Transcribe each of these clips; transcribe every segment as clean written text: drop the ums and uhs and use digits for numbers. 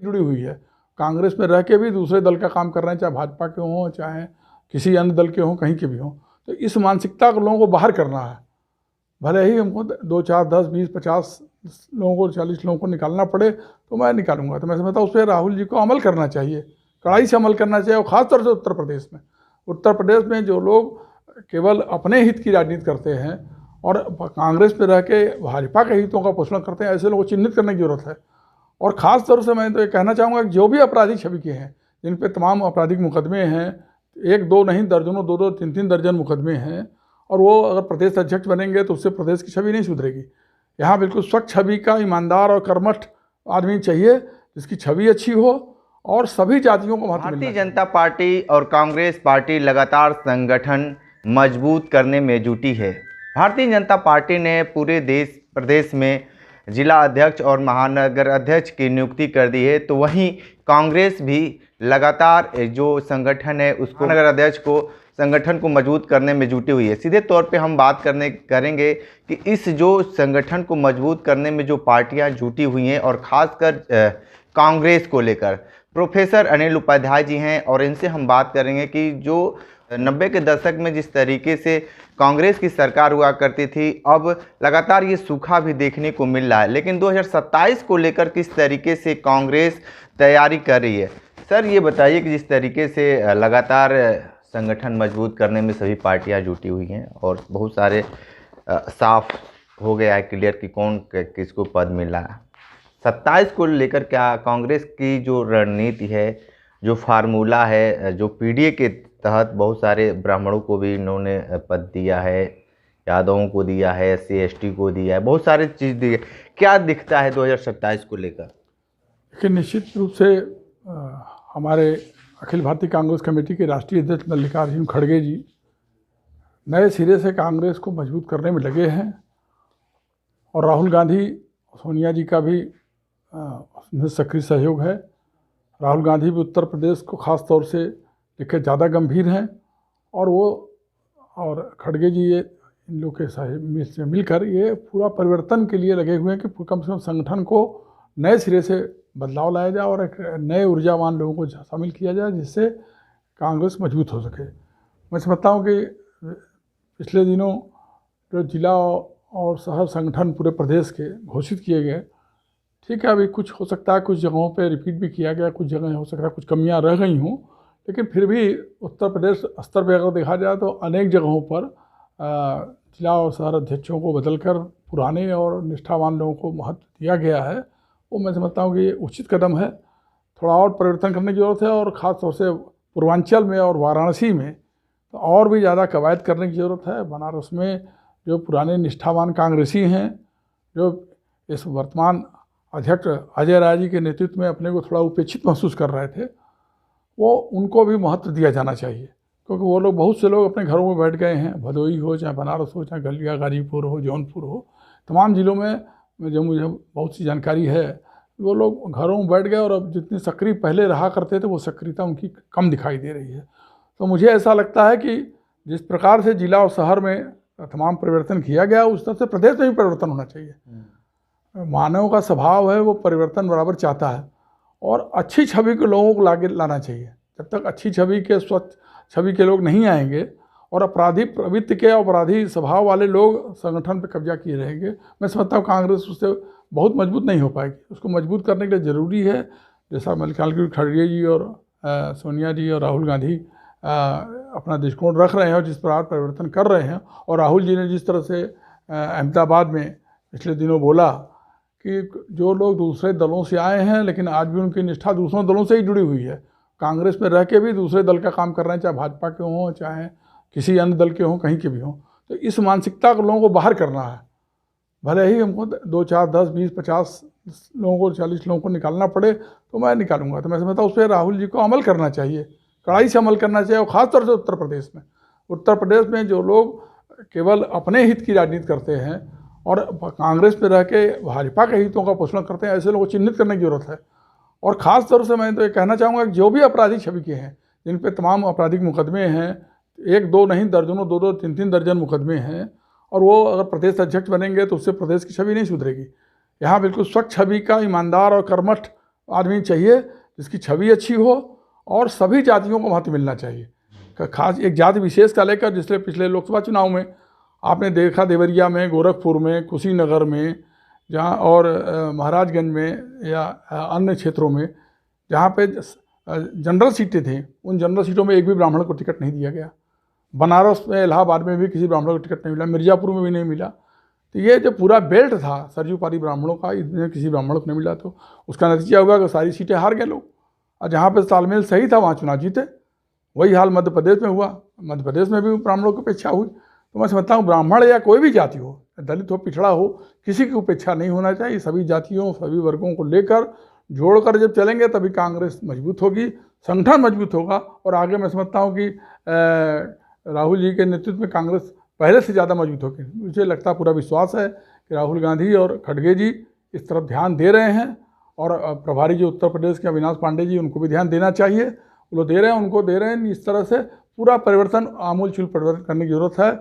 जुड़ी हुई है। कांग्रेस में रह के भी दूसरे दल का काम कर रहे हैं, चाहे भाजपा के हों चाहे किसी अन्य दल के हों, कहीं के भी हों। तो इस मानसिकता को लोगों को बाहर करना है। भले ही हमको 2, 4, 10, 20, 50 लोगों को, 40 लोगों को निकालना पड़े तो मैं निकालूंगा। तो मैं समझता हूँ उस पर राहुल जी को अमल करना चाहिए, कड़ाई से अमल करना चाहिए। और ख़ासतौर से उत्तर प्रदेश में जो लोग केवल अपने हित की राजनीति करते हैं और कांग्रेस में रह के भाजपा के हितों का पोषण करते हैं, ऐसे लोगों को चिन्हित करने की जरूरत है। और ख़ास तौर से मैं तो ये कहना चाहूँगा कि जो भी आपराधिक छवि के हैं, जिन पे तमाम आपराधिक मुकदमे हैं, 1, 2 नहीं दर्जनों, 2, 2, 3, 3 दर्जन मुकदमे हैं, और वो अगर प्रदेश अध्यक्ष बनेंगे तो उससे प्रदेश की छवि नहीं सुधरेगी। यहाँ बिल्कुल स्वच्छ छवि का ईमानदार और कर्मठ आदमी चाहिए, जिसकी छवि अच्छी हो और सभी जातियों को महत्व मिलना चाहिए। भारतीय जनता पार्टी और कांग्रेस पार्टी लगातार संगठन मजबूत करने में जुटी है। भारतीय जनता पार्टी ने पूरे प्रदेश में जिला अध्यक्ष और महानगर अध्यक्ष की नियुक्ति कर दी है, तो वहीं कांग्रेस भी लगातार जो संगठन है उसको, नगर अध्यक्ष को, संगठन को मजबूत करने में जुटी हुई है। सीधे तौर पे हम बात करेंगे कि इस जो संगठन को मजबूत करने में जो पार्टियां जुटी हुई हैं और ख़ासकर कांग्रेस को लेकर प्रोफेसर अनिल उपाध्याय जी हैं, और इनसे हम बात करेंगे कि जो 90 के दशक में जिस तरीके से कांग्रेस की सरकार हुआ करती थी, अब लगातार ये सूखा भी देखने को मिल रहा है। लेकिन 2027 को लेकर किस तरीके से कांग्रेस तैयारी कर रही है। सर ये बताइए कि जिस तरीके से लगातार संगठन मजबूत करने में सभी पार्टियां जुटी हुई हैं और बहुत सारे साफ हो गया है क्लियर कि कौन किसको पद मिला है, 27 को लेकर क्या कांग्रेस की जो रणनीति है, जो फार्मूला है, जो पीडीए के तहत बहुत सारे ब्राह्मणों को भी इन्होंने पद दिया है, यादवों को दिया है, SC/ST को दिया है, बहुत सारे चीज़ दिए, क्या दिखता है 2027 को लेकर? देखिए, निश्चित रूप से हमारे अखिल भारतीय कांग्रेस कमेटी के राष्ट्रीय अध्यक्ष मल्लिकार्जुन खड़गे जी नए सिरे से कांग्रेस को मजबूत करने में लगे हैं, और राहुल गांधी, सोनिया जी का भी उसमें सक्रिय सहयोग है। राहुल गांधी भी उत्तर प्रदेश को ख़ास तौर से देखे ज़्यादा गंभीर हैं, और खड़गे जी ये इन लोग के से मिलकर ये पूरा परिवर्तन के लिए लगे हुए हैं कि कम से कम संगठन को नए सिरे से बदलाव लाया जाए और एक नए ऊर्जावान लोगों को शामिल किया जाए, जिससे कांग्रेस मजबूत हो सके। मैं समझता हूँ कि पिछले दिनों जो जिला और शहर संगठन पूरे प्रदेश के घोषित किए गए, ठीक है, अभी कुछ हो सकता है कुछ जगहों पे रिपीट भी किया गया, कुछ जगह हो सकता है कुछ कमियां रह गई हों, लेकिन फिर भी उत्तर प्रदेश स्तर पर अगर देखा जाए तो अनेक जगहों पर जिला और शहर अध्यक्षों को बदलकर पुराने और निष्ठावान लोगों को महत्व दिया गया है। वो मैं समझता हूँ कि ये उचित कदम है। थोड़ा और परिवर्तन करने की ज़रूरत है, और ख़ास तौर से पूर्वांचल में और वाराणसी में तो और भी ज़्यादा कवायद करने की ज़रूरत है। बनारस में जो पुराने निष्ठावान कांग्रेसी हैं, जो इस वर्तमान अध्यक्ष अजय राय जी के नेतृत्व में अपने को थोड़ा उपेक्षित महसूस कर रहे थे, वो उनको भी महत्व दिया जाना चाहिए, क्योंकि वो लोग, बहुत से लोग अपने घरों में बैठ गए हैं, भदोही हो चाहे बनारस हो चाहे गलिया गाजीपुर हो, जौनपुर हो, तमाम ज़िलों में जो मुझे बहुत सी जानकारी है, वो लोग घरों में बैठ गए और अब जितनी सक्रिय पहले रहा करते थे वो सक्रियता उनकी कम दिखाई दे रही है। तो मुझे ऐसा लगता है कि जिस प्रकार से जिला और शहर में तमाम परिवर्तन किया गया, उस तरह से प्रदेश में भी परिवर्तन होना चाहिए। मानव का स्वभाव है, वो परिवर्तन बराबर चाहता है, और अच्छी छवि के लोगों को लागे लाना चाहिए। जब तक अच्छी छवि के, स्वच्छ छवि के लोग नहीं आएंगे और अपराधी प्रवृत्ति के, अपराधी स्वभाव वाले लोग संगठन पर कब्जा किए रहेंगे, मैं समझता हूँ कांग्रेस उससे बहुत मजबूत नहीं हो पाएगी। उसको मजबूत करने के लिए ज़रूरी है, जैसा मल्लिकार्जुन खड़गे जी और सोनिया जी और राहुल गांधी अपना दृष्टिकोण रख रहे हैं और जिस प्रकार परिवर्तन कर रहे हैं, और राहुल जी ने जिस तरह से अहमदाबाद में पिछले दिनों बोला कि जो लोग दूसरे दलों से आए हैं लेकिन आज भी उनकी निष्ठा दूसरों दलों से ही जुड़ी हुई है, कांग्रेस में रह के भी दूसरे दल का काम कर रहे हैं, चाहे भाजपा के हों चाहे किसी अन्य दल के हों, कहीं के भी हों। तो इस मानसिकता को लोगों को बाहर करना है। भले ही हमको 2, 4, 10, 20, 50 लोगों को, 40 लोगों को निकालना पड़े तो मैं निकालूंगा। तो मैं समझता हूँ उस पर राहुल जी को अमल करना चाहिए, कड़ाई से अमल करना चाहिए। और ख़ासतौर से उत्तर प्रदेश में जो लोग केवल अपने हित की राजनीति करते हैं और कांग्रेस में रह के भाजपा के हितों का पोषण करते हैं, ऐसे लोगों को चिन्हित करने की जरूरत है। और ख़ास तौर से मैं तो ये कहना चाहूँगा कि जो भी आपराधिक छवि के हैं, जिन पे तमाम आपराधिक मुकदमे हैं, 1, 2 नहीं दर्जनों, 2, 2, 3, 3 दर्जन मुकदमे हैं, और वो अगर प्रदेश अध्यक्ष बनेंगे तो उससे प्रदेश की छवि नहीं सुधरेगी। यहाँ बिल्कुल स्वच्छ छवि का ईमानदार और कर्मठ आदमी चाहिए जिसकी छवि अच्छी हो और सभी जातियों को महत्व मिलना चाहिए। खास एक जाति विशेष का लेकर, जिससे पिछले लोकसभा चुनाव में आपने देखा देवरिया में, गोरखपुर में, कुशीनगर में, जहाँ और महाराजगंज में या अन्य क्षेत्रों में जहाँ पे जनरल सीटें थी, उन जनरल सीटों में एक भी ब्राह्मण को टिकट नहीं दिया गया। बनारस में, इलाहाबाद में भी किसी ब्राह्मण को टिकट नहीं मिला, मिर्ज़ापुर में भी नहीं मिला। तो ये जो पूरा बेल्ट था सरयू पारी ब्राह्मणों का, इसमें किसी ब्राह्मण को नहीं मिला, तो उसका नतीजा हुआ कि सारी सीटें हार गए लोग। और जहाँ पे तालमेल सही था वहाँ चुनाव जीते। वही हाल मध्य प्रदेश में हुआ, मध्य प्रदेश में भी ब्राह्मणों की उपेक्षा हुई। तो मैं समझता हूँ ब्राह्मण या कोई भी जाति हो, दलित हो, पिछड़ा हो, किसी की उपेक्षा नहीं होना चाहिए। सभी जातियों, सभी वर्गों को लेकर जोड़कर जब चलेंगे तभी कांग्रेस मजबूत होगी, संगठन मजबूत होगा। और आगे मैं समझता हूँ कि राहुल जी के नेतृत्व में कांग्रेस पहले से ज़्यादा मजबूत होगी। मुझे लगता है, पूरा विश्वास है कि राहुल गांधी और खड़गे जी इस तरफ ध्यान दे रहे हैं। और प्रभारी जो उत्तर प्रदेश के अविनाश पांडे जी, उनको भी ध्यान देना चाहिए। वो लोग दे रहे हैं, उनको दे रहे हैं। इस तरह से पूरा परिवर्तन, आमूलचूल परिवर्तन करने की जरूरत है।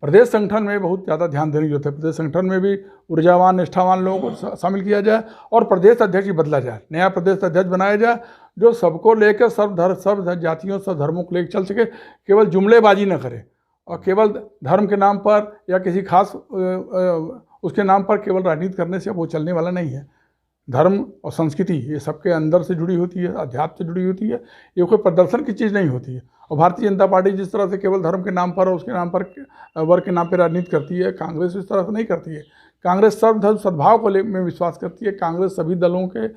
प्रदेश संगठन में बहुत ज़्यादा ध्यान देने की जरूरत है। प्रदेश संगठन में भी ऊर्जावान, निष्ठावान लोगों को शामिल किया जाए और प्रदेश अध्यक्ष भी बदला जाए, नया प्रदेश अध्यक्ष बनाया जाए जो सबको लेकर, सब जातियों, सब धर्मों को लेकर चल सके, केवल जुमलेबाजी न करे और केवल धर्म के नाम पर या किसी खास उसके नाम पर केवल राजनीति करने से वो चलने वाला नहीं है। धर्म और संस्कृति ये सबके अंदर से जुड़ी होती है, अध्यात्म से जुड़ी होती है। ये कोई प्रदर्शन की चीज़ नहीं होती है। और भारतीय जनता पार्टी जिस तरह से केवल धर्म के नाम पर और उसके नाम पर, वर्ग के नाम पर राजनीति करती है, कांग्रेस इस तरह से नहीं करती है। कांग्रेस सर्वधर्म सद्भाव को में विश्वास करती है। कांग्रेस सभी दलों के,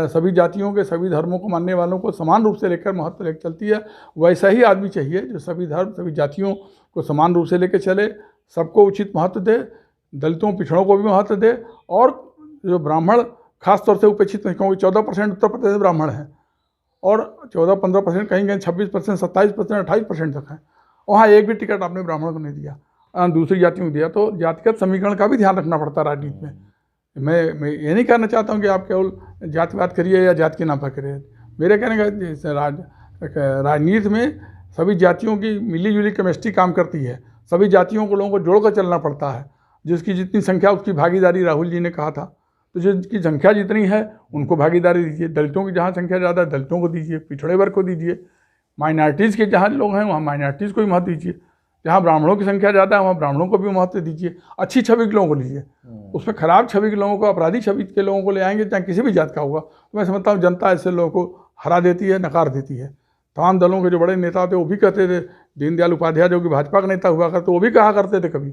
सभी जातियों के, सभी धर्मों को मानने वालों को समान रूप से लेकर महत्व लेकर चलती है। वैसा ही आदमी चाहिए जो सभी धर्म, सभी जातियों को समान रूप से लेकर चले, सबको उचित महत्व दे, दलितों, पिछड़ों को भी महत्व दे। और जो ब्राह्मण खास तौर से उपेक्षित नहीं, क्योंकि 14% उत्तर प्रदेश में ब्राह्मण हैं और 14-15%, कहीं कहीं 26%, 27%, 28% तक हैं। वहाँ एक भी टिकट आपने ब्राह्मण को नहीं दिया, दूसरी जातियों को दिया। तो जातिगत समीकरण का भी ध्यान रखना पड़ता है राजनीति में। मैं ये नहीं कहना चाहता हूँ कि आप केवल जातिवाद करिए या जाति के नाम पर करिए। मेरे कहने का राजनीति में सभी जातियों की मिली-जुली केमिस्ट्री काम करती है। सभी जातियों को, लोगों को जोड़कर चलना पड़ता है। जिसकी जितनी संख्या उसकी भागीदारी, राहुल जी ने कहा था। तो जिसकी संख्या जितनी है उनको भागीदारी दीजिए। दलितों की जहाँ संख्या ज़्यादा है दलितों को दीजिए, पिछड़े वर्ग को दीजिए, माइनॉरिटीज़ के जहाँ लोग हैं वहाँ माइनॉरिटीज़ को भी महत्व दीजिए। जहाँ ब्राह्मणों की संख्या ज़्यादा है वहाँ ब्राह्मणों को भी महत्व दीजिए। अच्छी छवि के लोगों को लीजिए, उसमें खराब छवि के लोगों को, अपराधी छवि के लोगों को ले आएंगे, चाहे किसी भी जात का होगा। तो मैं समझता हूँ जनता ऐसे लोगों को हरा देती है, नकार देती है। तमाम दलों के जो बड़े नेता थे वो भी कहते थे, दीनदयाल उपाध्याय जो कि भाजपा का नेता हुआ करते, वो भी कहा करते थे कभी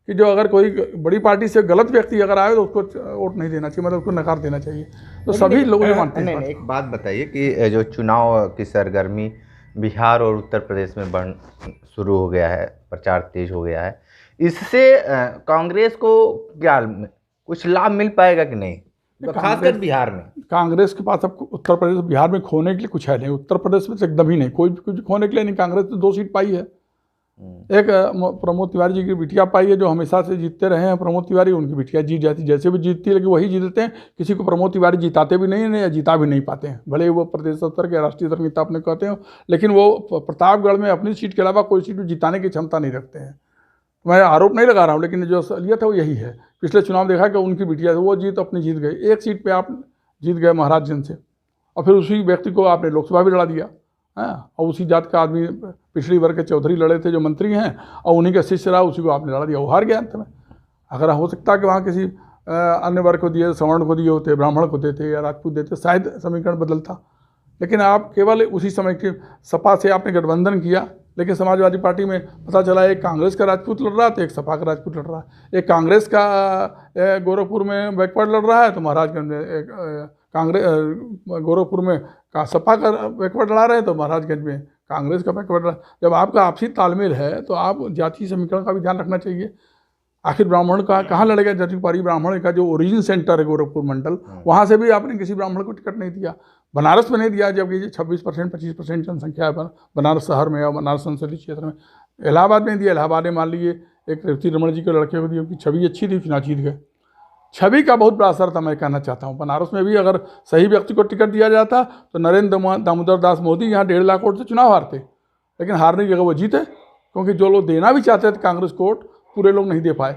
कि जो अगर कोई बड़ी पार्टी से गलत व्यक्ति अगर आए तो उसको वोट नहीं देना चाहिए, मतलब उसको नकार देना चाहिए। तो सभी लोग ये मानते हैं। एक बात बताइए कि जो चुनाव की सरगर्मी बिहार और उत्तर प्रदेश में बढ़ शुरू हो गया है, प्रचार तेज हो गया है, इससे कांग्रेस को क्या कुछ लाभ मिल पाएगा कि नहीं, खासकर बिहार में? कांग्रेस के पास अब उत्तर प्रदेश, बिहार में खोने के लिए कुछ है नहीं। उत्तर प्रदेश में तो एकदम ही नहीं, कोई कुछ खोने के लिए नहीं। कांग्रेस तो 2 सीट पाई है। एक प्रमोद तिवारी जी की बिटिया पाई है, जो हमेशा से जीतते रहे हैं। प्रमोद तिवारी, उनकी बिटिया जीत जाती, जैसे भी जीतती है, लेकिन वही जीतते हैं। किसी को प्रमोद तिवारी जिताते भी नहीं है या जीता भी नहीं पाते हैं, भले वो प्रदेश स्तर के, राष्ट्रीय स्तर के नेता अपने कहते हो, लेकिन वो प्रतापगढ़ में अपनी सीट के अलावा कोई सीट जिताने की क्षमता नहीं रखते हैं। मैं आरोप नहीं लगा रहा हूँ, लेकिन जो असलियत है वो यही है। पिछले चुनाव देखा कि उनकी बिटिया वो जीत गई। एक सीट पर आप जीत गए महाराजगंज से, और फिर उसी व्यक्ति को आपने लोकसभा भी लड़ा दिया। हाँ, और उसी जात का आदमी, पिछड़ी वर्ग के चौधरी लड़े थे जो मंत्री हैं, और उन्हीं का शिष्य रहा, उसी को आपने लड़ा दिया, वो हार गया अंत में। अगर हो सकता है कि वहाँ किसी अन्य वर्ग को दिए, सवर्ण को दिए होते, ब्राह्मण को देते या राजपूत देते, शायद समीकरण बदलता। लेकिन आप केवल उसी समय के सपा से आपने गठबंधन किया, लेकिन समाजवादी पार्टी में पता चला एक कांग्रेस का राजपूत लड़ रहा है तो एक सपा का राजपूत लड़ रहा है। एक कांग्रेस का गोरखपुर में बैकवर्ड लड़ रहा है तो महाराजगंज में एक कांग्रेस, गोरखपुर में का सपा का बैकवर्ड लड़ा रहे हैं तो महाराजगंज में कांग्रेस का बैकवर्ड। जब आपका आपसी तालमेल है तो आप जातीय समीकरण का भी ध्यान रखना चाहिए। आखिर ब्राह्मण का कहाँ लड़ेगा? जटिलपारी ब्राह्मण का जो ओरिजिन सेंटर है गोरखपुर मंडल, वहाँ से भी आपने किसी ब्राह्मण को टिकट नहीं दिया। बनारस में नहीं दिया, जबकि 26% 25% जनसंख्या है बनारस शहर में और बनारस संसदीय क्षेत्र में। इलाहाबाद में दिया, इलाहाबाद में मान लीजिए एक रेवती रमन जी के लड़के को दिया, उनकी छवि अच्छी थी, चुनाव जीत गए। छवि का बहुत बड़ा असर था, मैं कहना चाहता हूँ। बनारस में भी अगर सही व्यक्ति को टिकट दिया जाता तो नरेंद्र दामोदर दास मोदी यहाँ 1.5 लाख वोट से चुनाव हारते, लेकिन हारने की जगह वो जीते, क्योंकि जो लोग देना भी चाहते थे कांग्रेस को वोट, पूरे लोग नहीं दे पाए।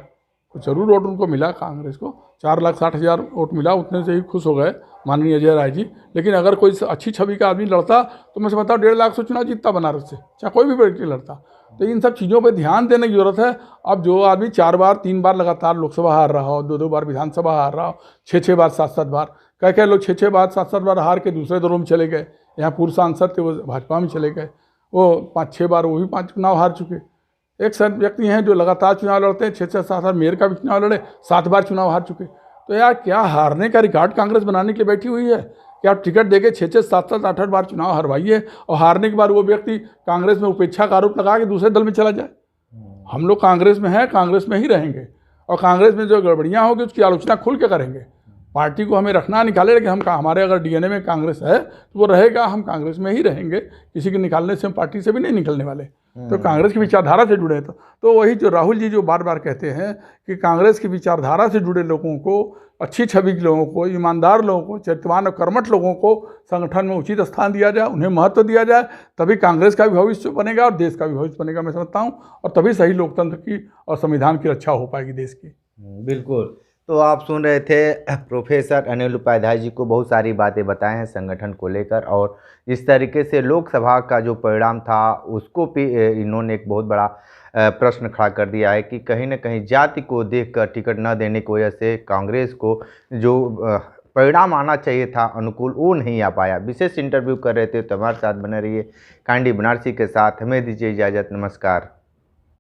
तो जरूर वोट उनको मिला कांग्रेस को, 4,60,000 वोट मिला, उतने से ही खुश हो गए माननीय अजय राय जी। लेकिन अगर कोई अच्छी छवि का आदमी लड़ता तो मैं समझता हूँ 1.5 लाख से चुनाव जीतता बनारस से, चाहे कोई भी व्यक्ति लड़ता। तो इन सब चीज़ों पे ध्यान देने की जरूरत है। अब जो आदमी 4 बार 3 बार लगातार लोकसभा हार रहा हो, 2-2 बार विधानसभा हार रहा हो, 6-6 बार 7-7 बार, कई लोग 6-6 बार 7-7 बार हार के दूसरे दौर में चले गए। यहाँ पूर्व सांसद थे वो भाजपा में चले गए, वो 5-6 बार वो भी 5 चुनाव हार चुके। एक सर व्यक्ति हैं जो लगातार चुनाव लड़ते हैं, 6-6 7 बार, मेयर का भी चुनाव लड़े, 7 बार चुनाव हार चुके। तो यार क्या हारने का रिकॉर्ड कांग्रेस बनाने के लिए बैठी हुई है कि आप टिकट देके 6-6 7-7 8-8 बार चुनाव हरवाइए और हारने के बाद वो व्यक्ति कांग्रेस में उपेक्षा का आरोप लगा के दूसरे दल में चला जाए। हम लोग कांग्रेस में हैं, कांग्रेस में ही रहेंगे और कांग्रेस में जो गड़बड़ियाँ होगी उसकी आलोचना खुल के करेंगे। पार्टी को हमें रखना निकाले, लेकिन हम हमारे अगर डीएनए में कांग्रेस है तो वो रहेगा, हम कांग्रेस में ही रहेंगे। किसी के निकालने से हम पार्टी से भी नहीं निकलने वाले। तो कांग्रेस की विचारधारा से जुड़े तो वही जो राहुल जी जो बार बार कहते हैं कि कांग्रेस की विचारधारा से जुड़े लोगों को, अच्छी छवि के लोगों को, ईमानदार लोगों को, चरित्रवान और कर्मठ लोगों को संगठन में उचित स्थान दिया जाए, उन्हें महत्व दिया जाए, तभी कांग्रेस का भी भविष्य बनेगा और देश का भी भविष्य बनेगा, मैं समझता हूँ। और तभी सही लोकतंत्र की और संविधान की रक्षा हो पाएगी देश की। बिल्कुल। तो आप सुन रहे थे प्रोफेसर अनिल उपाध्याय जी को बहुत सारी बातें बताए हैं संगठन को लेकर, और जिस तरीके से लोकसभा का जो परिणाम था उसको भी इन्होंने एक बहुत बड़ा प्रश्न खड़ा कर दिया है कि कहीं ना कहीं जाति को देखकर टिकट न देने की वजह से कांग्रेस को जो परिणाम आना चाहिए था अनुकूल, वो नहीं आ पाया। विशेष इंटरव्यू कर रहे थे, तो हमारे साथ बने रहिए। कांडी बनारसी के साथ हमें दीजिए इजाज़त। नमस्कार।